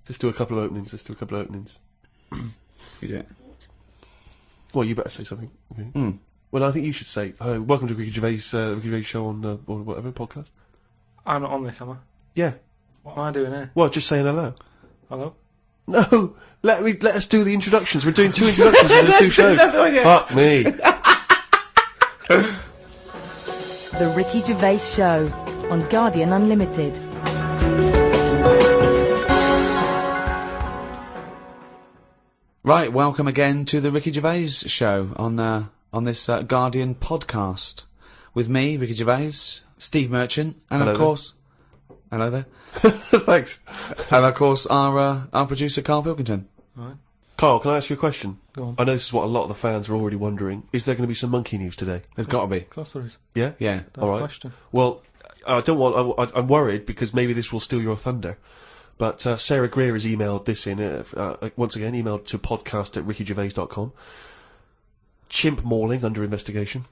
Just do a couple of openings. You do it. Well, you better say something. Okay. Well, I think you should say, welcome to Ricky Gervais show on, or whatever, podcast. I'm not on this, am I? Yeah. What am I doing here? Well, just saying hello. Hello? No! Let us do the introductions. We're doing 2 introductions in the 2 shows. Fuck me. The Ricky Gervais Show on Guardian Unlimited. Right, welcome again to the Ricky Gervais Show on this Guardian podcast with me, Ricky Gervais, Steve Merchant, and Hello of course, hello there. Thanks. And of course, our producer Carl Pilkington. Right. Carl, can I ask you a question? Go on. I know this is what a lot of the fans are already wondering. Is there going to be some monkey news today? There's got to be. Of course there is. Yeah? Yeah. That's All right. the question. Well, I'm worried because maybe this will steal your thunder. But Sarah Greer has emailed this in, once again, emailed to podcast@rickygervais.com. Chimp mauling under investigation.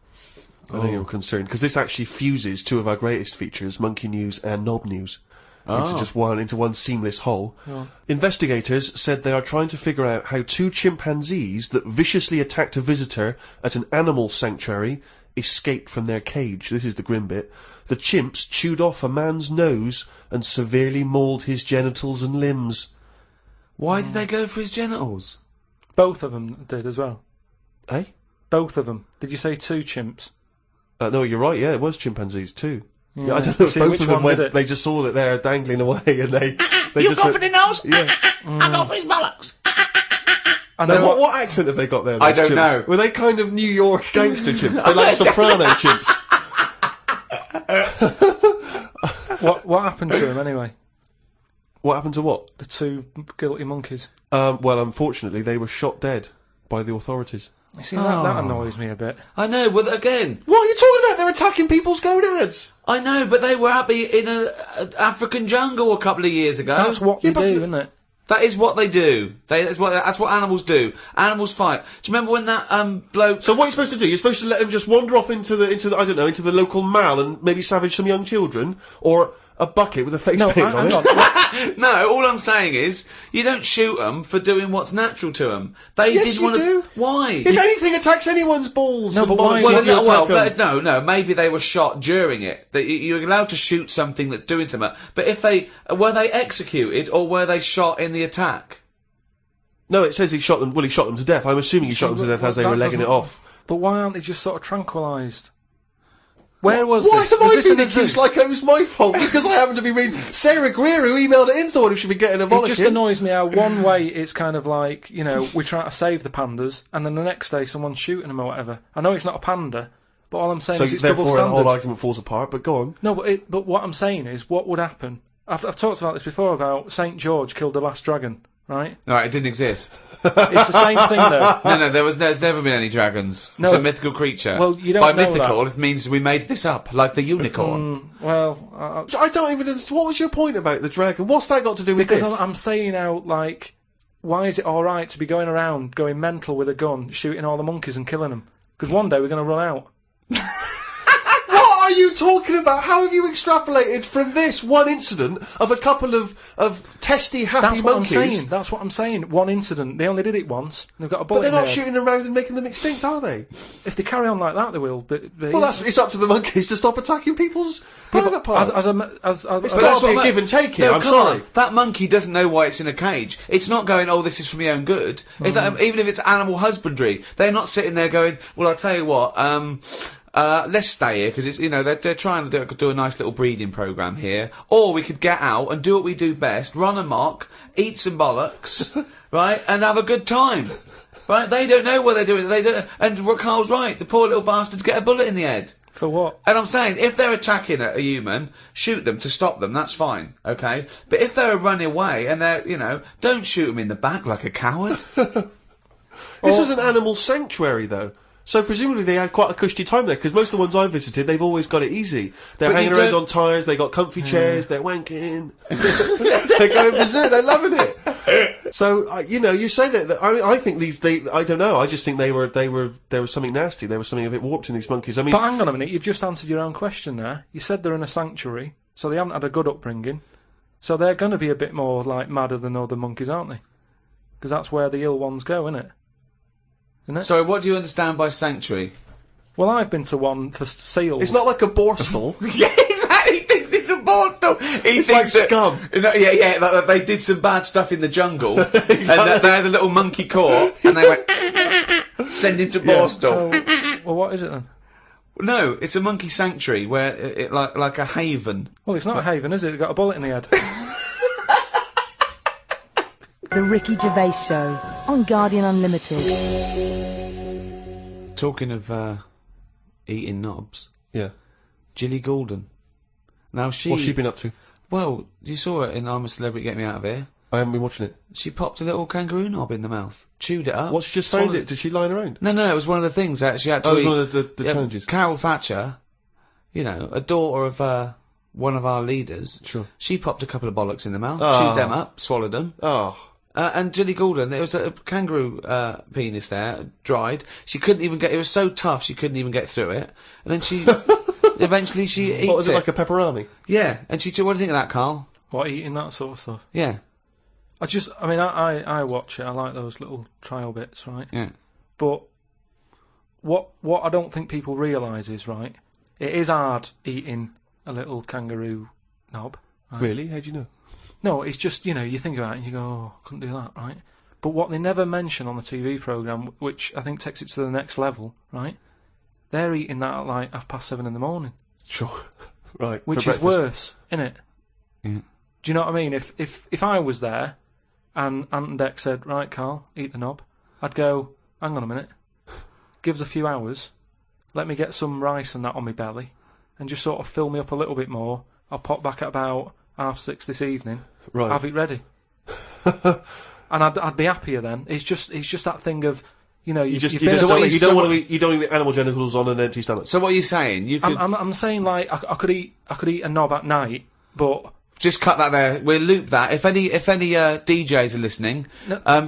I know you're concerned, because this actually fuses 2 of our greatest features, Monkey News and Knob News, into one seamless whole. Oh. Investigators said they are trying to figure out how 2 chimpanzees that viciously attacked a visitor at an animal sanctuary escaped from their cage. This is the grim bit. The chimps chewed off a man's nose and severely mauled his genitals and limbs. Why did they go for his genitals? Both of them did as well. Eh? Both of them. Did you say 2 chimps? No, you're right, yeah, it was chimpanzees too. Yeah, I don't know if see, both which of them one went, did it? they just saw that they're dangling away and they You just go went, for the nose? Yeah. I go for his bollocks. And Now, then what accent have they got there? I those don't chimps? know. Were they kind of New York gangster chimps? They're like soprano chimps. What happened to them anyway? What happened to what? The 2 guilty monkeys. Well, unfortunately, they were shot dead by the authorities. You see, that annoys me a bit. I know, but again, What are you talking about? They're attacking people's gonads! I know, but they were happy in an African jungle a couple of years ago. That's what they do, isn't it? That is what they do. That's what animals do. Animals fight. Do you remember when that bloke? So what are you supposed to do? You're supposed to let them just wander off into the local mall and maybe savage some young children? Or a bucket with a face paint on it? No, all I'm saying is you don't shoot them for doing what's natural to them. They Yes, didn't you want to. do. Why? If anything attacks anyone's balls... No, and but why bollocks, is it- no. Maybe they were shot during it. You're allowed to shoot something that's doing something. But if were they executed or were they shot in the attack? No, it says he shot them. Well, he shot them to death. I'm assuming he shot them to death as they were legging it off. But why aren't they just sort of tranquilised? Where was Why this? am Was I this in being a zoo? accused like it was my fault? Just because I happen to be reading Sarah Greer, who emailed it in, the one who should be getting a It bollocking. just annoys me how one way it's kind of like, we're trying to save the pandas, and then the next day someone's shooting them or whatever. I know it's not a panda, but all I'm saying So is it's double therefore the whole standards. argument falls apart, but go on. No, but what I'm saying is, what would happen? I've talked about this before, about St. George killed the last dragon, right? No, it didn't exist. It's the same thing though. No, there's never been any dragons. No. It's a mythical creature. Well, you don't By know mythical, that. it means we made this up, like the unicorn. I don't even understand. What was your point about the dragon? What's that got to do with because this? I'm saying out, like, why is it alright to be going around, going mental with a gun, shooting all the monkeys and killing them? Because one day we're going to run out. What are you talking about? How have you extrapolated from this one incident of a couple of testy, happy That's what monkeys? I'm saying. That's what I'm saying. One incident. They only did it once. They've got a bullet But they're in not their head. shooting around and making them extinct, are they? If they carry on like that, they will. But Well, it's up to the monkeys to stop attacking people's private parts. It's It's got got to be a give and take here, No, I'm come sorry. on. That monkey doesn't know why it's in a cage. It's not going, oh, this is for my own good. It's like, even if it's animal husbandry, they're not sitting there going, well, I'll tell you what, let's stay here, because it's, they're trying to do a nice little breeding programme here. Or we could get out and do what we do best, run amok, eat some bollocks, right, and have a good time. Right? They don't know what they're doing. They don't, and Carl's right, the poor little bastards get a bullet in the head. For what? And I'm saying, if they're attacking a human, shoot them to stop them, that's fine, okay? But if they're running away and they're, don't shoot them in the back like a coward. This was an animal sanctuary, though. So presumably they had quite a cushy time there, because most of the ones I've visited, they've always got it easy. They're But you hanging around don't- on tyres, they got comfy chairs, they're wanking. They're going berserk, they're loving it. So, you say that, I think I don't know, I just think there was something nasty, there was something a bit warped in these monkeys. I mean, But hang on a minute, you've just answered your own question there. You said they're in a sanctuary, so they haven't had a good upbringing. So they're going to be a bit more like madder than other monkeys, aren't they? Because that's where the ill ones go, isn't it? Sorry, what do you understand by sanctuary? Well, I've been to one for seals. It's not like a borstal. Yeah, exactly. He thinks it's a borstal. It's like scum. Like they did some bad stuff in the jungle, and they had a little monkey court, and they went, send him to borstal. So, well, what is it then? No, it's a monkey sanctuary where it like a haven. Well, it's not a haven, is it? It's got a bullet in the head. The Ricky Gervais Show on Guardian Unlimited. Talking of eating knobs, Yeah. Gilly Goulden. Now What's she been up to? Well, you saw her in I'm a Celebrity, Get Me Out of Here. I haven't been watching it. She popped a little kangaroo knob in the mouth, chewed it up. What, she just found it? Did she line around? No, it was one of the things that she had to Oh, it eat. was one of the challenges. Carol Thatcher, you know, a daughter of one of our leaders. Sure. She popped a couple of bollocks in the mouth, Oh. chewed them up, swallowed them. Oh. And Gilly Goulden, there was a kangaroo penis there, dried. She couldn't even get. It was so tough, she couldn't even get through it. And then she, eventually, she eats What was it, it. like a pepperoni? Yeah, and she. What do you think of that, Carl? What, eating that sort of stuff? Yeah, I watch it. I like those little trial bits, right? yeah. But what I don't think people realise is, right, it is hard eating a little kangaroo knob. Right? Really? How do you know? No, it's just, you know, you think about it and you go, oh, I couldn't do that, right? But what they never mention on the TV programme, which I think takes it to the next level, right, they're eating that at like 7:30 in the morning. Sure. Right. Which for is breakfast. worse, innit? Yeah. Do you know what I mean? If I was there and Ant and Dec said, right, Carl, eat the knob, I'd go, hang on a minute, give us a few hours, let me get some rice and that on my belly, and just sort of fill me up a little bit more. I'll pop back at about 6:30 this evening, Right. have it ready. And I'd be happier then. It's just that thing of, you know, You you've don't been- want to eat. You don't eat animal genitals on an empty stomach. So what are you saying? You could I'm saying like I could eat a knob at night, but just cut that there. We'll loop that. If any DJs are listening,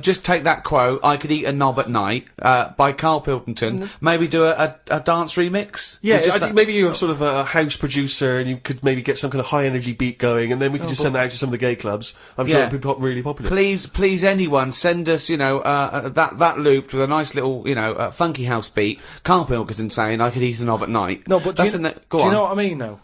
just take that quote. I could eat a knob at night by Carl Pilkington. Maybe do a dance remix. Yeah, Just I think maybe you're sort of a house producer and you could maybe get some kind of high energy beat going, and then we could just send that out to some of the gay clubs. I'm sure Yeah. it'd be really popular. Please, anyone send us, you know, that looped with a nice little, you know, funky house beat. Carl Pilkington saying I could eat a knob at night. no, but That's do go you on. know what I mean though?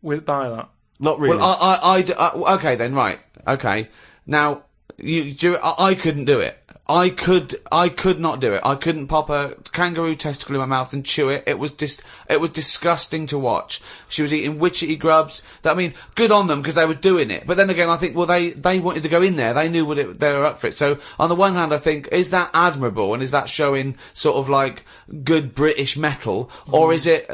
By that. Not really. Well, okay then, right. Okay. Now, I couldn't do it. I could not do it. I couldn't pop a kangaroo testicle in my mouth and chew it. It was disgusting to watch. She was eating witchetty grubs. I mean, good on them because they were doing it. But then again, I think, well, they wanted to go in there. They knew they were up for it. So on the one hand, I think, is that admirable and is that showing sort of like good British metal, or is it,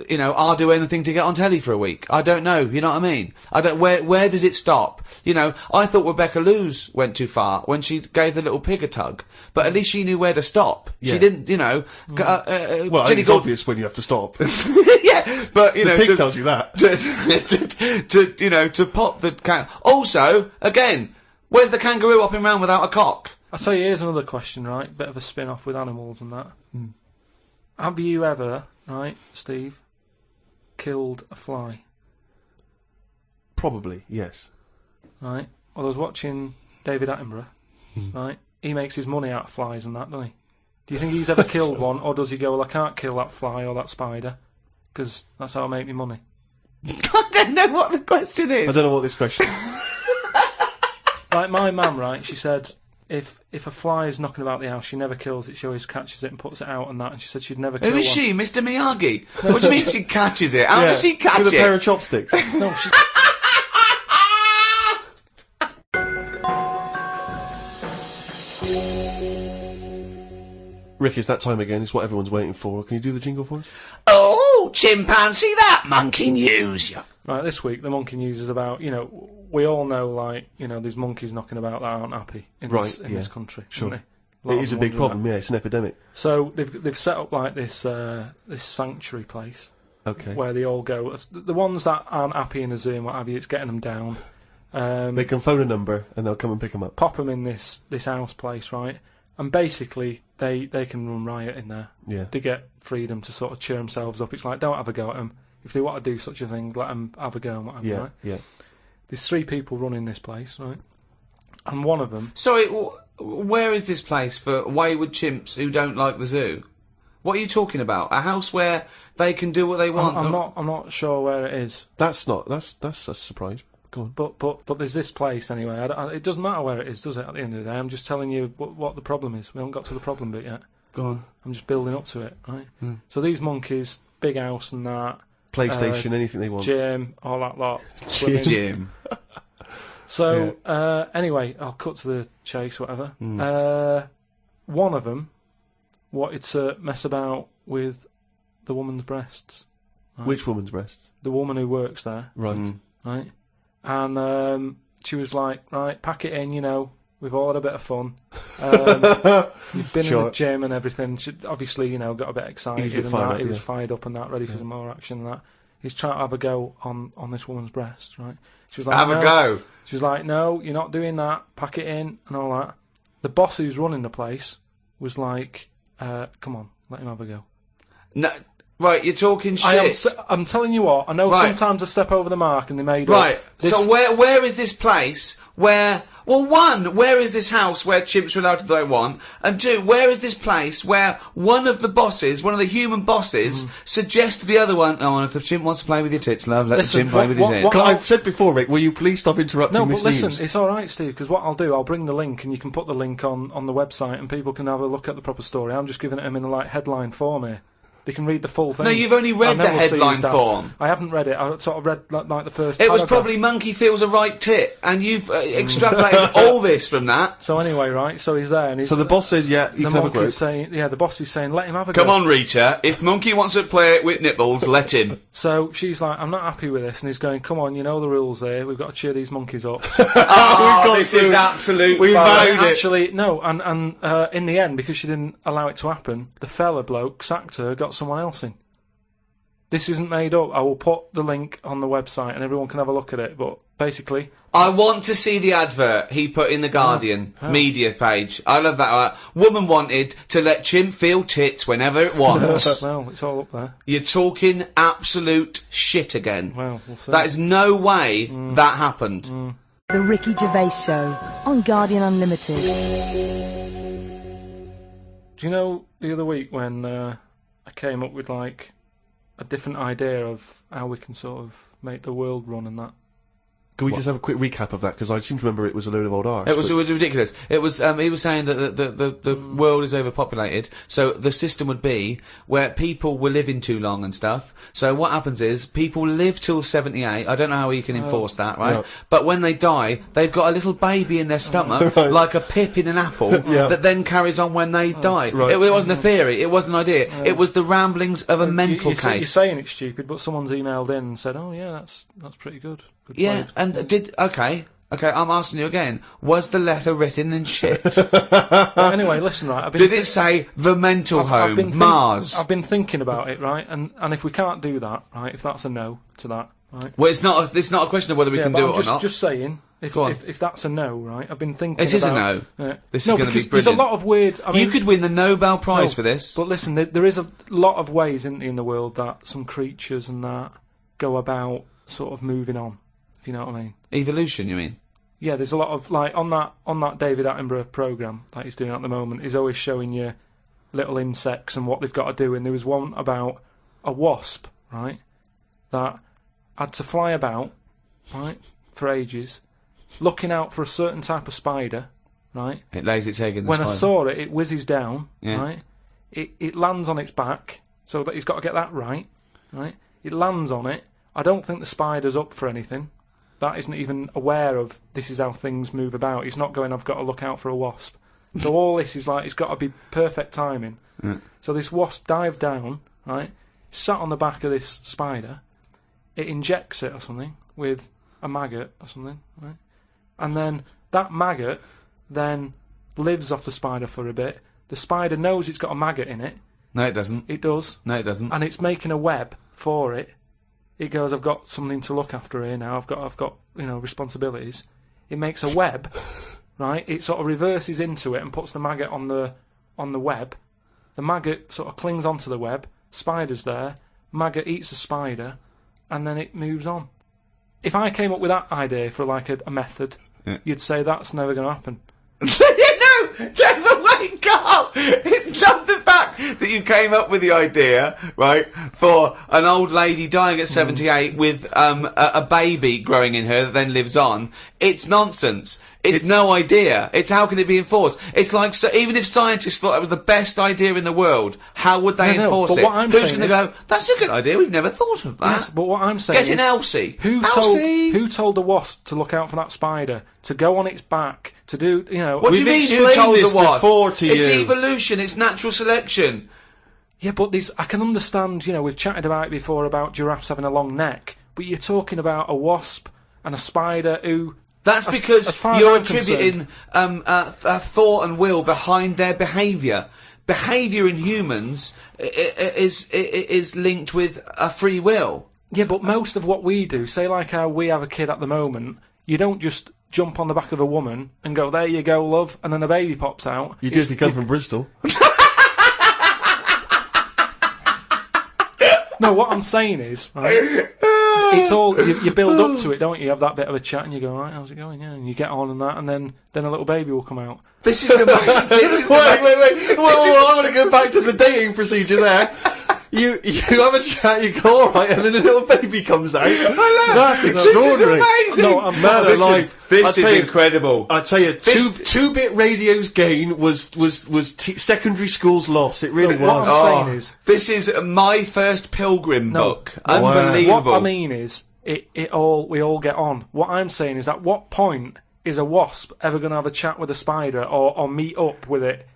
you know, I'll do anything to get on telly for a week? I don't know. You know what I mean? I don't. Where does it stop? You know, I thought Rebecca Lewis went too far when she gave the little pig a tug, but at least she knew where to stop. Yeah. She didn't, you know. well, I think Jenny it's Gould- obvious when you have to stop. yeah, but you The know, pig tells you that. to you know, to pop the Also, again, where's the kangaroo hopping around without a cock? I'll tell you, here's another question, right? Bit of a spin-off with animals and that. Have you ever, right, Steve, killed a fly? Probably, yes. Right? Well, I was watching David Attenborough, right? He makes his money out of flies and that, doesn't he? Do you think he's ever killed one, or does he go, well, I can't kill that fly or that spider, because that's how I make my money? I don't know what the question is. I don't know what this question is. Like my mum, right, she said, if a fly is knocking about the house, she never kills it, she always catches it and puts it out and that, and she said she'd never kill Who is one. she, Mr. Miyagi? What do you mean she catches it? How does she catch With a pair it? of chopsticks. No, she... Rick, it's that time again. It's what everyone's waiting for. Can you do the jingle for us? Oh, chimpanzee, that monkey news. Right, this week, the monkey news is about, you know, we all know, like, you know, there's monkeys knocking about that aren't happy in this country. Sure. Isn't they? It is a big problem, yeah. It's an epidemic. So they've set up like this this sanctuary place Okay. where they all go. The ones that aren't happy in a zoo and what have you, it's getting them down. They can phone a number and they'll come and pick them up. Pop them in this house place, right? And basically they can run riot in there. Yeah. They get freedom to sort of cheer themselves up. It's like, don't have a go at them. If they want to do such a thing, let them have a go and whatever, Yeah, right? yeah. there's 3 people running this place, right? And one of them... Sorry, where is this place for wayward chimps who don't like the zoo? What are you talking about? A house where they can do what they want? I'm not sure where it is. That's a surprise. Go on. But there's this place anyway. It doesn't matter where it is, does it? At the end of the day, I'm just telling you what the problem is. We haven't got to the problem bit yet. Go on. I'm just building up to it, right? So these monkeys, big house and that, PlayStation, anything they want. gym, all that lot. Swimming. Jim. So anyway, I'll cut to the chase. Whatever. One of them wanted to mess about with the woman's breasts. Right? Which woman's breasts? The woman who works there. Right. Right. And she was like, right, pack it in, we've all had a bit of fun. You've been in the gym and everything. She obviously, got a bit excited and that. He was fired up and that, ready for some more action and that. He's trying to have a go on this woman's breast, right? She was like, Have a go. She was like, no, you're not doing that. Pack it in and all that. The boss who's running the place was like, come on, let him have a go. No. Right, you're talking shit. I'm telling you what, I know sometimes I step over the mark and they made Right, up. This... so where is this place where... Well, 1, where is this house where chimps are allowed to do what they want? And 2, where is this place where one of the bosses, one of the human bosses, suggests to the other one, oh, and if the chimp wants to play with your tits, love, let the chimp play with his head. I've said before, Rick, will you please stop interrupting No, this but listen, news? it's alright, Steve, because what I'll do, I'll bring the link and you can put the link on the website and people can have a look at the proper story. I'm just giving it them in a headline form here. They can read the full thing. No, you've only read the headline form. I haven't read it. I sort of read like the first. It paragraph. was probably monkey feels a right tit, and you've extrapolated all this from that. So anyway, right? So he's there, and he's, so the boss says, "Yeah, you can have a group." The boss is saying, "Let him have a go." Come on, Rita. If monkey wants to play with nipples, let him. So she's like, "I'm not happy with this," and he's going, "Come on, you know the rules here. We've got to cheer these monkeys up." This is absolute. We valued it. Actually, no, and in the end, because she didn't allow it to happen, the fella bloke sacked her, got someone else in. This isn't made up. I will put the link on the website and everyone can have a look at it. But basically... I want to see the advert he put in the Guardian media page. I love that. Woman wanted to let chimp feel tits whenever it wants. Well, it's all up there. You're talking absolute shit again. Well, we'll see. That is no way that happened. The Ricky Gervais Show on Guardian Unlimited. Do you know the other week when I came up with like a different idea of how we can sort of make the world run and that? Can we just have a quick recap of that? Because I seem to remember it was a load of old arse. It was ridiculous. It was he was saying that the world is overpopulated, so the system would be where people were living too long and stuff. So what happens is people live till 78. I don't know how you can enforce that, right? Yeah. But when they die, they've got a little baby in their stomach, like a pip in an apple, that then carries on when they die. Right. It wasn't a theory. It wasn't an idea. It was the ramblings of a mental case. You're saying it's stupid, but someone's emailed in and said, "Oh yeah, that's pretty good." Yeah, and okay, I'm asking you again, was the letter written in shit? But anyway, listen, right, Did it say the mental home, Mars? I've been thinking about it, right, and if we can't do that, right, if that's a no to that, right. Well, it's not a question of whether we can do it or not. Just saying, if that's a no, right, I've been thinking It is a about... no. This is going to be brilliant. There's a lot of weird... I mean, you could win the Nobel Prize for this. But listen, there is a lot of ways in the world that some creatures and that go about sort of moving on, if you know what I mean. Evolution, you mean? Yeah, there's a lot of, like, on that David Attenborough programme that he's doing at the moment, he's always showing you little insects and what they've got to do, and there was one about a wasp, right, that had to fly about, right, for ages, looking out for a certain type of spider, right? It lays its egg in the When spider. I saw it, it whizzes down, Yeah. right? It lands on its back, so that he's got to get that right? It lands on it. I don't think the spider's up for anything. That isn't even aware of this is how things move about. He's not going, I've got to look out for a wasp. So all this is like, it's got to be perfect timing. Yeah. So this wasp dived down, right? Sat on the back of this spider. It injects it or something with a maggot or something, right? And then that maggot then lives off the spider for a bit. The spider knows it's got a maggot in it. No, it doesn't. It does. No, it doesn't. And it's making a web for it. It goes, I've got something to look after here now. I've got responsibilities. It makes a web, right? It sort of reverses into it and puts the maggot on the web. The maggot sort of clings onto the web. Spider's there. Maggot eats the spider, and then it moves on. if I came up with that idea for like a method, you'd say that's never going to happen. No, wait, Carl! It's not the fact that you came up with the idea, right, for an old lady dying at 78 with a baby growing in her that then lives on. It's nonsense. It's no idea. It's how can it be enforced? It's like, so even if scientists thought that was the best idea in the world, how would they enforce it? What I'm Who's saying going to go, that's a good idea, we've never thought of that. Yes, but what I'm saying Get in is, Elsie. who told the wasp to look out for that spider, to go on its back, to do, you know... What do you We've mean, who explained told this the wasp? before to It's you. evolution, it's natural selection. Yeah, but I can understand, you know, we've chatted about it before about giraffes having a long neck, but you're talking about a wasp and a spider who... That's as because far as you're I'm attributing thought and will behind their behaviour. Behaviour in humans is linked with a free will. Yeah, but most of what we do, say like how we have a kid at the moment, you don't just jump on the back of a woman and go, there you go, love, and then a baby pops out. You do if you come from Bristol. No, what I'm saying is, right, it's all, you build up to it, don't you? You have that bit of a chat and you go, right, how's it going? Yeah, and you get on and that, and then a little baby will come out. This is the most... Wait. Well, I want to go back to the dating procedure there. You have a chat, you go, alright, and then a little baby comes out. That's extraordinary. This is amazing. No, I'm Man sorry. alive. This I tell is you- incredible. I tell you, two-bit radio's gain was secondary school's loss. It really What was. I'm saying is, This is my first Pilgrim book. Unbelievable. what I mean is, we all get on. What I'm saying is, at what point is a wasp ever going to have a chat with a spider or meet up with it?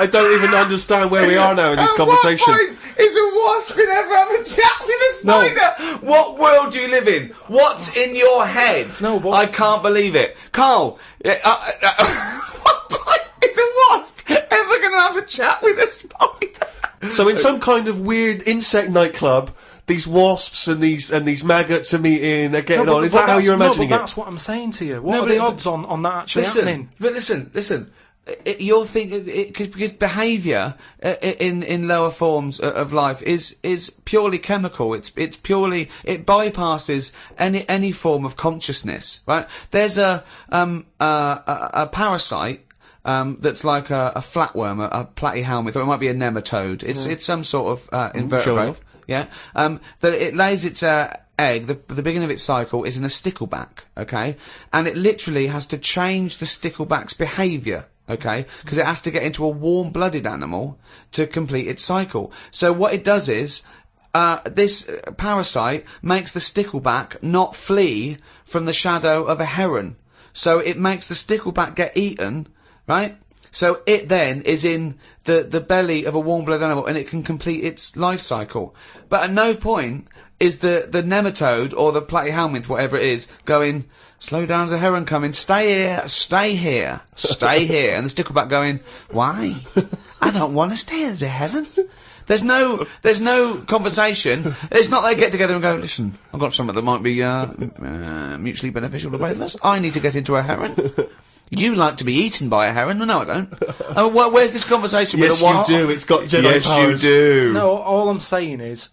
I don't even understand where we are now in this At conversation. what point is a wasp going to ever have a chat with a spider? What world do you live in? What's in your head? No, but- I can't believe it. Carl, what point is a wasp ever going to have a chat with a spider? So in some kind of weird insect nightclub, these wasps and these maggots are meeting, they're getting on. Is that how you're imagining but it? that's what I'm saying to you. What No, are the but- odds on that actually happening? Listen. You're thinking because behaviour in lower forms of life is purely chemical. It's purely, it bypasses any form of consciousness. Right? There's a parasite. That's like a flatworm, a platyhelminth, or it might be a nematode. It's some sort of invertebrate. off. Yeah. That it lays its egg. The beginning of its cycle is in a stickleback. Okay, and it literally has to change the stickleback's behaviour. Okay, because it has to get into a warm-blooded animal to complete its cycle. So what it does is, this parasite makes the stickleback not flee from the shadow of a heron. So it makes the stickleback get eaten, right? So it then is in the belly of a warm-blooded animal and it can complete its life cycle. But at no point is the nematode or the platyhelminth, whatever it is, going, slow down, there's a heron coming, stay here, stay here, stay here. And the stickleback going, why? I don't want to stay, there's a heron. There's no conversation. It's not they get together and go, listen, I've got something that might be mutually beneficial to both of us. I need to get into a heron. You like to be eaten by a heron? No, I don't. Where's this conversation with Yes, a wasp? you do. It's got Jedi Yes, powers. you do. No, all I'm saying is,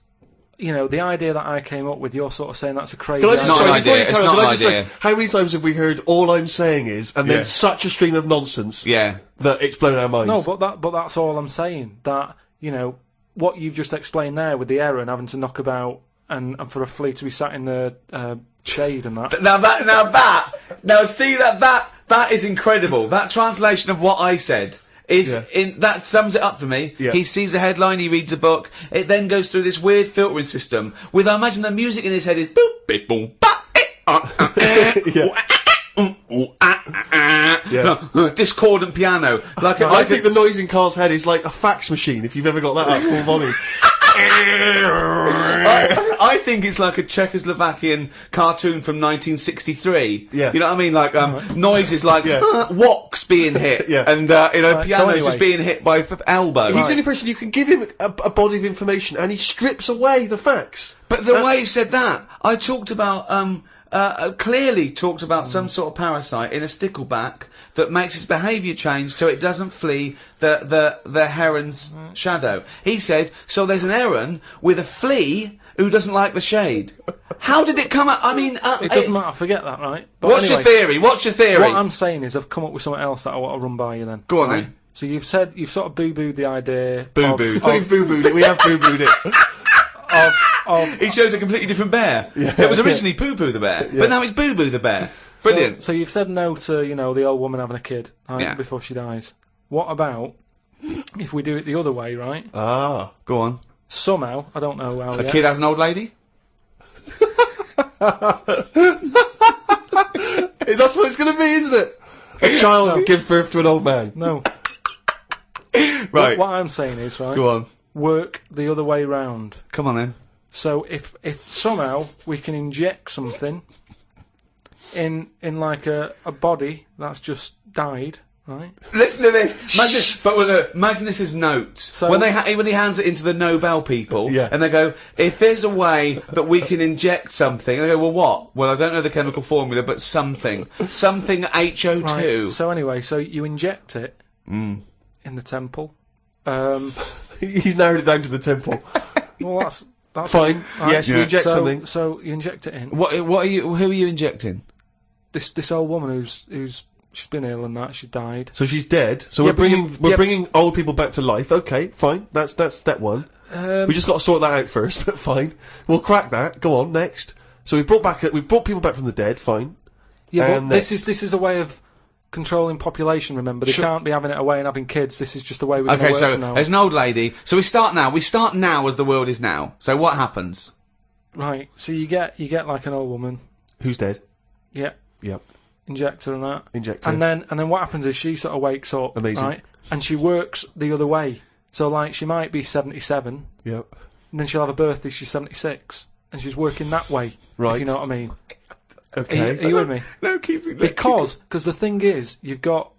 you know, the idea that I came up with, you're sort of saying that's a crazy Can I just, It's not sorry, an before idea, you it's carry on, not can I an just say, idea. how many times have we heard all I'm saying is, and then Yeah. such a stream of nonsense Yeah. that it's blown our minds? No, but that's all I'm saying. That, you know, what you've just explained there with the heron having to knock about and for a flea to be sat in the shade and that. Now see that is incredible. That translation of what I said is that sums it up for me. Yeah. He sees a headline, he reads a book, it then goes through this weird filtering system with, I imagine the music in his head is boop, beep, boom, ba, discordant piano. I think the noise in Carl's head is like a fax machine, if you've ever got that at full volume. I think it's like a Czechoslovakian cartoon from 1963. Yeah. You know what I mean? Like, noises like, woks being hit. Yeah. And, Right, pianos anyway. just being hit by elbow. He's the only person you can give him a body of information, and he strips away the facts. But the way he said that, I talked about, clearly talked about some sort of parasite in a stickleback that makes its behaviour change so it doesn't flee the heron's shadow. He said, so there's an heron with a flea who doesn't like the shade. How did it come out? I mean, It doesn't matter, forget that, right? But What's anyway, your theory? What's your theory? What I'm saying is I've come up with something else that I want to run by you then. Go on right? then. So you've sort of boo-booed the idea. Boo-booed. We've boo-booed it. We have boo-booed it. He shows a completely different bear. It was originally Poo-Poo the bear, but now it's Boo-Boo the bear. Brilliant. So you've said no to, the old woman having a kid, right, Yeah. before she dies. What about if we do it the other way, right? Ah. Go on. Somehow, I don't know how A yet. kid has an old lady? That's what it's going to be, isn't it? A child gives birth to an old man. No. Right. What I'm saying is, right, Go on. work the other way round. Come on then. So if somehow we can inject something in like a body that's just died, right? Listen to this. Imagine this as notes. So- when he hands it into the Nobel people, Yeah. and they go, if there's a way that we can inject something, and they go, well, what? Well, I don't know the chemical formula, but something HO2. Right. So anyway, so you inject it in the temple. He's narrowed it down to the temple. Well, that's Fine. right. Yes, you inject something. So you inject it in. What are you? Who are you injecting? This old woman who's she's been ill and that she died. So she's dead. So Yeah, we're but bringing old people back to life. Okay, fine. That's step one. We just got to sort that out first. But fine, we'll crack that. Go on next. So we've brought people back from the dead. Fine. Yeah, And but next. this is a way of controlling population. Remember, they can't be having it away and having kids. This is just the way we're going to Okay, work so from now. there's an old lady. So we start now. We start now as the world is now. So what happens? Right. So you get like an old woman. Who's dead? Yeah. Yep. Injector and that. Injector. And then what happens is she sort of wakes up. Amazing. Right. And she works the other way. So like she might be 77, Yep. and then she'll have a birthday. She's 76, and she's working that way. Right. If you know what I mean. Okay. Are you with me? No, keep it. Because the thing is, you've got.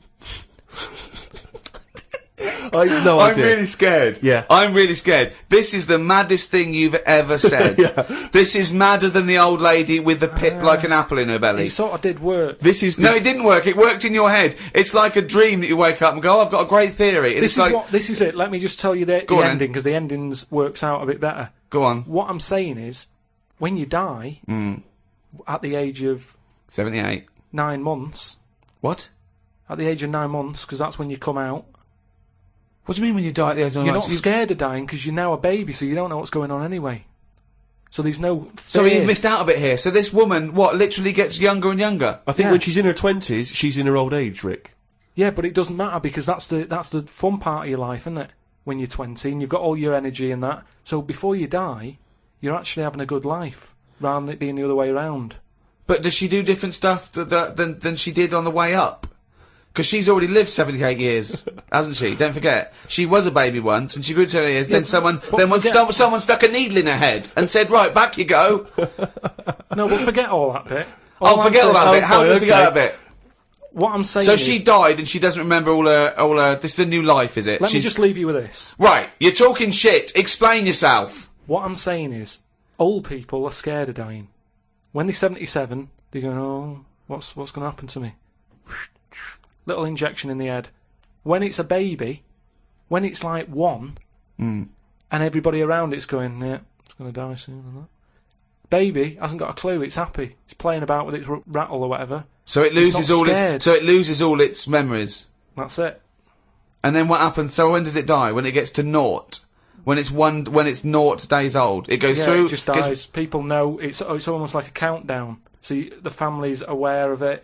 No I'm idea. really scared. Yeah. I'm really scared. This is the maddest thing you've ever said. Yeah. This is madder than the old lady with the pit like an apple in her belly. It sort of did work. This is No, it didn't work. It worked in your head. It's like a dream that you wake up and go, oh, I've got a great theory. And This is it. Let me just tell you the on then. ending, because the endings works out a bit better. Go on. What I'm saying is, when you die, at the age of 78. 9 months, What? at the age of 9 months, because that's when you come out, What do you mean when you die at the age of you're 9 not scared of dying because you're now a baby, so you don't know what's going on anyway. So there's no So fear. you missed out a bit here. So this woman, literally gets younger and younger? I think Yeah. when she's in her 20s, she's in her old age, Rick. Yeah, but it doesn't matter because that's the fun part of your life, isn't it? When you're 20 and you've got all your energy and that. So before you die, you're actually having a good life rather than it being the other way around. But does she do different stuff than she did on the way up? Because she's already lived 78 years, hasn't she? Don't forget. She was a baby once, and she grew to 78 years. Then someone stuck a needle in her head and said, right, back you go. No, but forget all that bit. Forget all that bit. How do you forget that bit? What I'm saying So is... she died and she doesn't remember all her, this is a new life, is it? Let me just leave you with this. Right, you're talking shit. Explain yourself. What I'm saying is, old people are scared of dying. When they're 77, they're going, oh, what's going to happen to me? Little injection in the head. When it's a baby, when it's like 1, and everybody around it's going, yeah, it's going to die soon and that. Baby hasn't got a clue, it's happy. It's playing about with its rattle or whatever. So it loses all its memories. That's it. And then what happens? So when does it die? When it gets to 0? When it's 0 days old, it goes Yeah, through. it just dies. People know it's almost like a countdown. So the family's aware of it.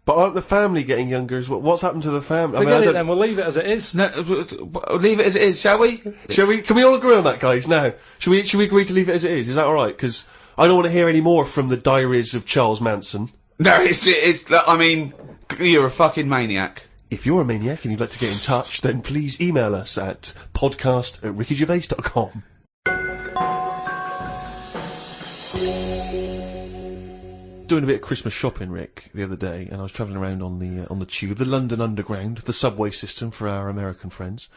But aren't the family getting younger as well? What's happened to the family? Forget it then. We'll leave it as it is. No, leave it as it is, shall we? Shall we? Can we all agree on that, guys? Now, should we agree to leave it as it is? Is that all right? Because I don't want to hear any more from the diaries of Charles Manson. No, it's. I mean, you're a fucking maniac. If you're a maniac and you'd like to get in touch, then please email us at podcast@rickygervais.com. Doing a bit of Christmas shopping, Rick, the other day, and I was travelling around on the tube, the London Underground, the subway system for our American friends,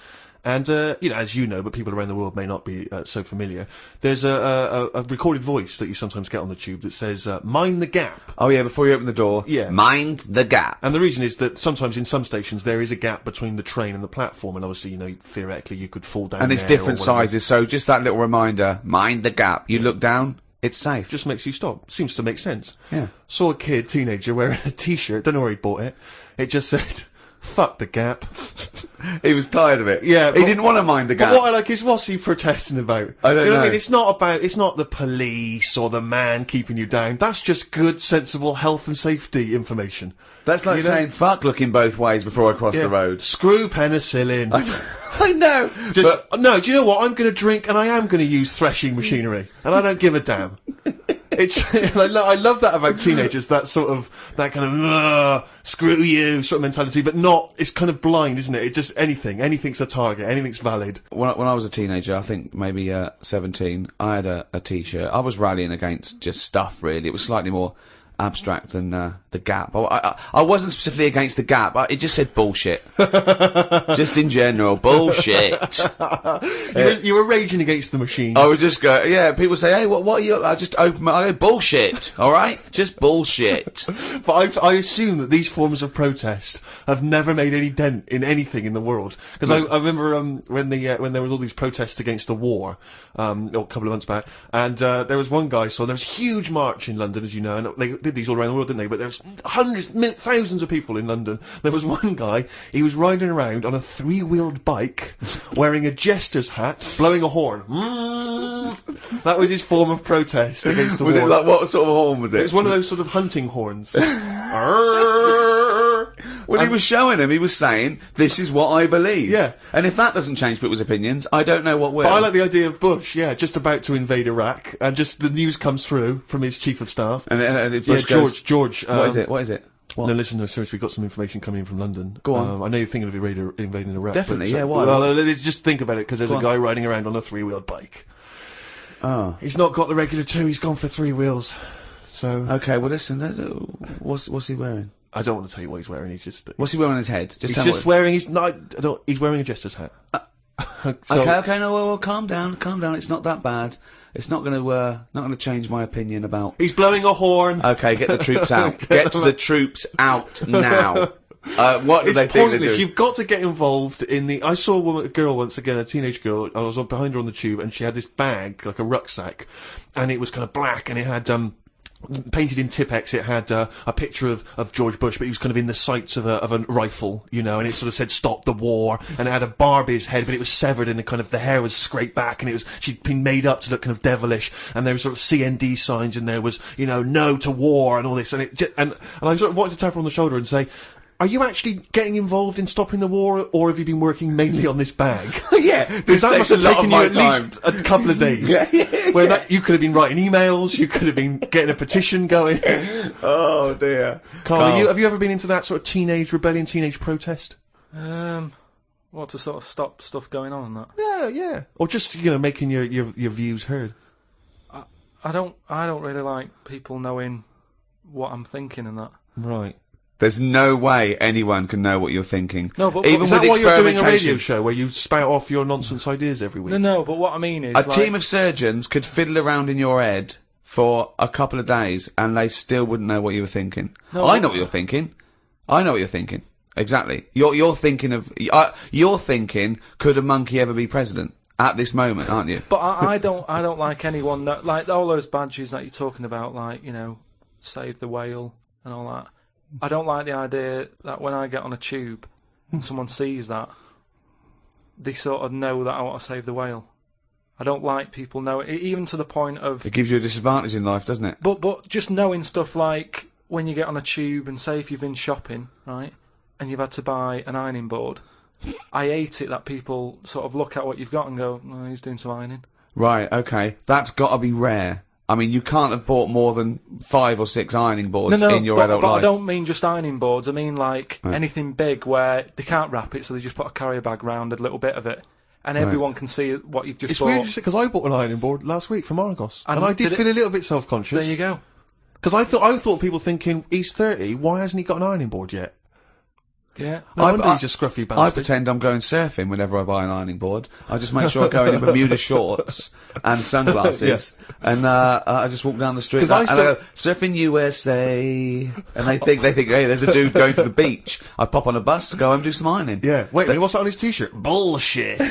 And, as you know, but people around the world may not be so familiar, there's a recorded voice that you sometimes get on the tube that says, mind the gap. Oh yeah, before you open the door, Yeah. mind the gap. And the reason is that sometimes in some stations there is a gap between the train and the platform, and obviously, theoretically you could fall down And it's there or different whatever. sizes, so just that little reminder, mind the gap. You look down, it's safe. Just makes you stop. Seems to make sense. Yeah. Saw a kid, teenager, wearing a t-shirt, don't know where he bought it. It just said, fuck the gap. He was tired of it. Yeah, he didn't want to mind the gap. But what I like is, what's he protesting about? I don't you know. What I know. mean? It's not the police or the man keeping you down. That's just good, sensible health and safety information. That's like saying fuck looking both ways before I cross Yeah. the road. Screw penicillin. I know. No, do you know what? I'm going to drink and I am going to use threshing machinery. And I don't give a damn. I love that about teenagers, that kind of, screw you sort of mentality, but it's kind of blind, isn't it? It just, anything's a target, anything's valid. When I was a teenager, I think maybe 17, I had a t-shirt. I was rallying against just stuff, really. It was slightly more abstract than the gap. I wasn't specifically against the gap. It just said bullshit. Just in general, bullshit. You were raging against the machine. I would just go, yeah, people say, hey, what are you, I just open I go, bullshit, alright? Just bullshit. But I assume that these forms of protest have never made any dent in anything in the world. Because I remember when there was all these protests against the war, a couple of months back, and there was one guy, so there was a huge march in London, as you know, and they did these all around the world, didn't they? But there was thousands of people in London. There was one guy, he was riding around on a 3-wheeled bike, wearing a jester's hat, blowing a horn. That was his form of protest against the war. Was it like, what sort of horn was it? It was one of those sort of hunting horns. Well, he was showing him, he was saying, this is what I believe. Yeah. And if that doesn't change people's opinions, I don't know what will. But I like the idea of Bush, just about to invade Iraq, and just the news comes through from his chief of staff. And Bush goes, George. What is it? What? No, listen, seriously, we've got some information coming in from London. Go on. I know you're thinking of invading Iraq. Definitely, but, yeah, why? Well, let's just think about it, because there's Go a on. guy riding around on a 3-wheeled bike. Oh. He's not got the regular 2, he's gone for 3 wheels. So... Okay, well listen, what's he wearing? I don't want to tell you what he's wearing, he's just... What's he wearing on his head? He's just wearing, he's wearing a jester's hat. Okay, no, well, calm down, it's not that bad. It's not gonna change my opinion about... He's blowing a horn. Okay, get the troops out. Get the troops out now. What do they think they're doing? You've got to get involved in the... I saw a girl once again, a teenage girl. I was behind her on the tube, and she had this bag, like a rucksack, and it was kind of black, and it had painted in Tipex. It had a picture of George Bush, but he was kind of in the sights of a rifle, and it sort of said "Stop the war," and it had a Barbie's head, but it was severed, and the hair was scraped back, and she'd been made up to look kind of devilish, and there were sort of CND signs, and there was no to war and all this, and and I sort of wanted to tap her on the shoulder and say, are you actually getting involved in stopping the war, or have you been working mainly on this bag? Yeah, Because that must have taken you at time. least a couple of days. Where you could have been writing emails, you could have been getting a petition going. Oh dear. Carl, have you ever been into that sort of teenage rebellion, teenage protest? What, to sort of stop stuff going on and that? Yeah. Or just, making your views heard. I don't really like people knowing what I'm thinking and that. Right. There's no way anyone can know what you're thinking. No, but even Is with that why you're doing a radio experimentation, show where you spout off your nonsense ideas every week? No, but what I mean is... a team of surgeons could fiddle around in your head for a couple of days and they still wouldn't know what you were thinking. No, I know what you're thinking. Exactly. You're thinking, could a monkey ever be president? At this moment, aren't you? But I don't like anyone that, like all those badges that you're talking about, like, save the whale and all that. I don't like the idea that when I get on a tube and someone sees that, they sort of know that I want to save the whale. I don't like people knowing, even to the point of... It gives you a disadvantage in life, doesn't it? But just knowing stuff like when you get on a tube and say if you've been shopping, right, and you've had to buy an ironing board, I hate it that people sort of look at what you've got and go, oh, he's doing some ironing. Right, okay. That's got to be rare. I mean, you can't have bought more than 5 or 6 ironing boards in your adult life. life. I don't mean just ironing boards. I mean like anything big where they can't wrap it, so they just put a carrier bag round a little bit of it, and everyone can see what you've just It's bought. weird because I bought an ironing board last week from Argos, and I did feel a little bit self-conscious. There you go. Because I thought people thinking, he's 30, why hasn't he got an ironing board yet? Yeah. No wonder he's a scruffy I bastard. pretend I'm going surfing whenever I buy an ironing board. I just make sure I go in Bermuda shorts and sunglasses, and I just walk down the street 'Cause and I I go, surfing USA, and they think, hey, there's a dude going to the beach. I pop on a bus, go home and do some ironing. Yeah. Wait a minute, what's that on his t-shirt? Bullshit.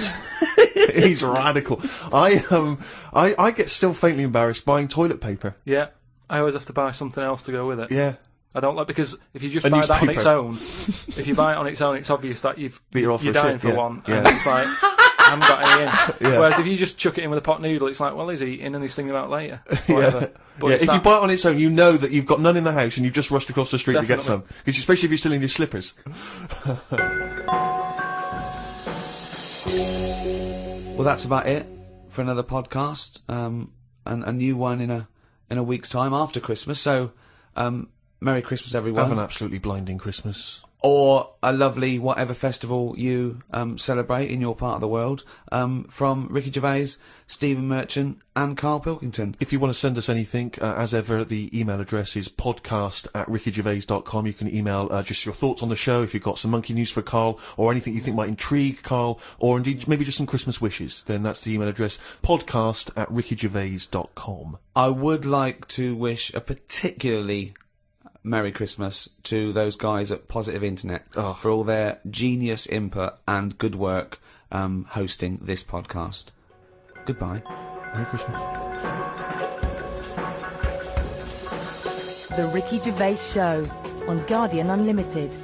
He's radical. I get still faintly embarrassed buying toilet paper. Yeah. I always have to buy something else to go with it. Yeah. I don't like, because if you just A buy that on its newspaper. own, if you buy it on its own, it's obvious that you're off for you're a dying shit, for yeah. one, Yeah. and it's like, I haven't got any in. Yeah. Whereas if you just chuck it in with a pot noodle, it's like, well, he's eating and he's thinking about later. Whatever. But Yeah, it's if you that- buy it on its own, you know that you've got none in the house and you've just rushed across the street to get Definitely. some. Because especially if you're still in your slippers. Well, that's about it for another podcast, and a new one in a week's time after Christmas. So, Merry Christmas, everyone. Have an absolutely blinding Christmas. Or a lovely whatever festival you celebrate in your part of the world, from Ricky Gervais, Stephen Merchant and Carl Pilkington. If you want to send us anything, as ever, the email address is podcast@rickygervais.com. You can email just your thoughts on the show, if you've got some monkey news for Carl, or anything you think might intrigue Carl, or indeed maybe just some Christmas wishes. Then that's the email address, podcast@rickygervais.com. I would like to wish a particularly Merry Christmas to those guys at Positive Internet for all their genius input and good work hosting this podcast. Goodbye. Merry Christmas. The Ricky Gervais Show on Guardian Unlimited.